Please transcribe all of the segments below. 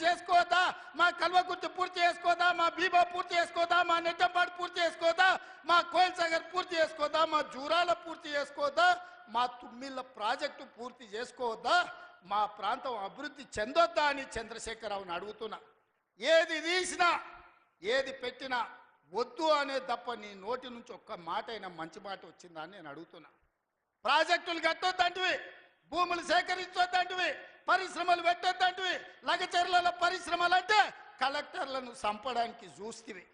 చేసుకోవద్దా, మా కల్వకుర్తి పూర్తి చేసుకోవద్దా, మా బీబా పూర్తి చేసుకోవద్దా, మా నెట్టంపాడు పూర్తి చేసుకోవద్దా, మా కోయిల్ సాగర్ పూర్తి చేసుకోవద్దా, మా జూరాల పూర్తి చేసుకోవద్దా, మా తుమ్మిళ్ళ ప్రాజెక్టు పూర్తి చేసుకోవద్దా, మా ప్రాంతం అభివృద్ధి చెందొద్దా అని చంద్రశేఖరరావుని అడుగుతున్నా. ఏది తీసినా ఏది పెట్టినా వద్దు అనే తప్ప నీ నోటి నుంచి ఒక్క మాట అయినా మంచి మాట వచ్చిందా అని నేను అడుగుతున్నా. ప్రాజెక్టులు కట్టొద్దంటివి, భూములు సేకరించొద్దంటివి, పరిశ్రమలు పెట్టొద్దంటివి, లగచర్ల పరిశ్రమలు అంటే కలెక్టర్లను చంపడానికి చూస్తేవి.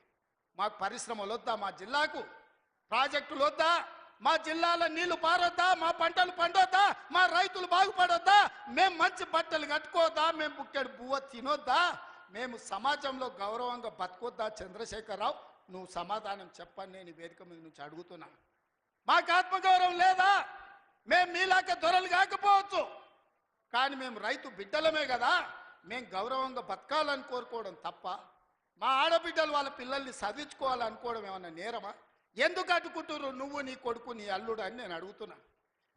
మాకు పరిశ్రమలు వద్దా, మా జిల్లాకు ప్రాజెక్టులు వద్దా, మా జిల్లాలో నీళ్లు పారొద్దా, మా పంటలు పండొద్దా, మా రైతులు బాగుపడొద్దా, మేము మంచి బట్టలు కట్టుకోవద్దా, మేము బుక్కెడు బువ్వ తినొద్దా, మేము సమాజంలో గౌరవంగా బతకొద్దా? చంద్రశేఖరరావు, నువ్వు సమాధానం చెప్పని నేను వేదిక మీద నుంచి అడుగుతున్నా. మాకు ఆత్మగౌరవం లేదా? మేము మీలాక దొరలు కాకపోవచ్చు, కానీ మేము రైతు బిడ్డలమే కదా, మేము గౌరవంగా బతకాలని కోరుకోవడం తప్ప మా ఆడబిడ్డలు వాళ్ళ పిల్లల్ని చదివించుకోవాలనుకోవడం ఏమన్నా నేరమా? ఎందుకు అడ్డుకుంటున్నారు నువ్వు, నీ కొడుకు, నీ అల్లుడు అని నేను అడుగుతున్నా.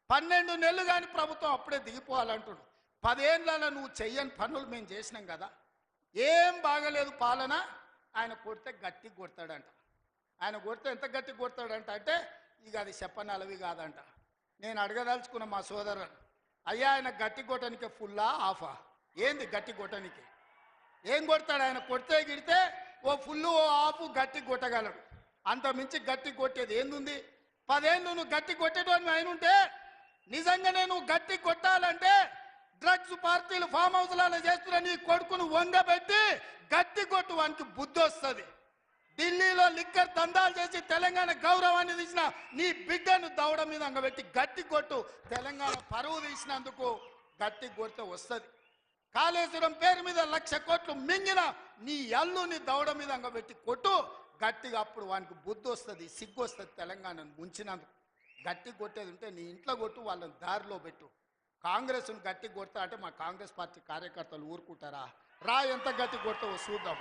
12 నెలలు కానీ ప్రభుత్వం అప్పుడే దిగిపోవాలంటున్నాడు. 10 ఏళ్ళలో నువ్వు చెయ్యని పనులు మేము చేసినాం కదా. ఏం బాగలేదు పాలన. ఆయన కొడితే గట్టి కొడతాడంట. ఆయన కొడితే ఎంత గట్టి కొడతాడంట అంటే ఇక అది చెప్పనలవి కాదంట. నేను అడగదలుచుకున్న మా సోదరుడు, అయ్యా ఆయన గట్టి కొట్టడానికి ఫుల్లా ఆఫా? ఏంది గట్టి కొట్టడానికి? ఏం కొడతాడు ఆయన? కొడితే గిడితే ఓ ఫుల్లు ఓ ఆఫ్ గట్టి కొట్టగలడు, అంత మించి గట్టి కొట్టేది ఏందుంది? 10 ఏళ్ళు నువ్వు గట్టి కొట్టేటోని ఆయన ఉంటే, నిజంగానే నువ్వు గట్టి కొట్టాలంటే డ్రగ్స్ పార్టీలు ఫామ్ హౌస్లలో చేస్తున్న నీ కొడుకును వంగబెట్టి గట్టి కొట్టు, వానికి బుద్ధి వస్తుంది. ఢిల్లీలో లిక్కర్ దందాలు చేసి తెలంగాణ గౌరవాన్ని తీసిన నీ బిడ్డను దవడ మీద అంగబెట్టి గట్టి కొట్టు. తెలంగాణ పరువు తీసినందుకు గట్టి కొడితే వస్తుంది. కాళేశ్వరం పేరు మీద 1,00,000 కోట్లు మింగిన నీ అల్లుని దవడ మీద అంగబెట్టి కొట్టు గట్టిగా, అప్పుడు వానికి బుద్ధి వస్తుంది, సిగ్గు వస్తుంది. తెలంగాణను ముంచినందుకు గట్టి కొట్టేది ఉంటే నీ ఇంట్లో కొట్టు, వాళ్ళని దారిలో పెట్టు. కాంగ్రెస్ను గట్టి కొడతా అంటే మా కాంగ్రెస్ పార్టీ కార్యకర్తలు ఊరుకుంటారా? రా, ఎంత గట్టి కొడతావో చూద్దాం.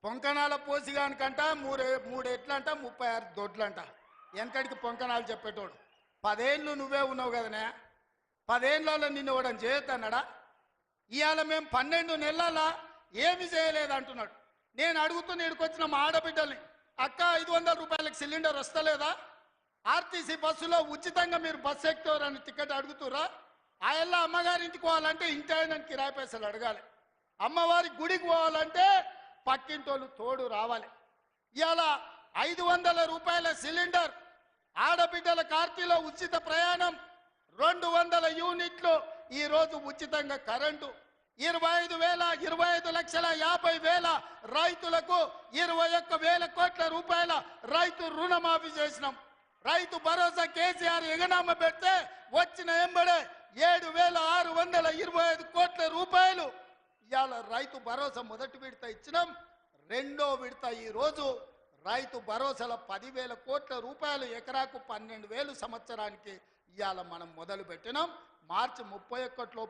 పొంకణాల పోసిగానికంట 3 ఎట్లంట 36 దొడ్లంట. వెనకడికి పొంకణాలు చెప్పేటోడు. 10 ఏళ్ళు నువ్వే ఉన్నావు కదనే, 10 ఏళ్ళలో నిన్ను ఇవ్వడం చేయొద్దన్నాడా? ఇవాళ మేము 12 నెలల ఏమి చేయలేదు అంటున్నాడు. నేను అడుగుతున్న ఇక్కడికొచ్చిన మా ఆడబిడ్డల్ని, అక్క 500 రూపాయలకు సిలిండర్ వస్తలేదా? ఆర్టీసీ బస్సులో ఉచితంగా మీరు బస్సు ఎక్కుతారని టికెట్ అడుగుతురా? ఆ ఎల్ల అమ్మగారింటికి పోవాలంటే ఇంటి ఆయన కిరాయి పైసలు అడగాలి. అమ్మవారి గుడికి పోవాలంటే పక్కింటోళ్ళు తోడు రావాలి. ఇవాళ 500 రూపాయల సిలిండర్, ఆడబిడ్డల కార్తీలో ఉచిత ప్రయాణం, 200 యూనిట్లు ఈరోజు ఉచితంగా కరెంటు, 25,50,000 రైతులకు 21,000 కోట్ల రూపాయల రైతు రుణమాఫీ చేసినాం. రైతు భరోసా కేసీఆర్ ఎగనామ పెడితే వచ్చిన ఎంబడే 7,625 కోట్ల రూపాయలు ఇవాళ రైతు భరోసా మొదటి విడత ఇచ్చినాం. రెండో విడత ఈరోజు రైతు భరోసాల 10,000 కోట్ల రూపాయలు, ఎకరాకు 12,000 సంవత్సరానికి ఇవాళ మనం మొదలు పెట్టినాం. మార్చి 31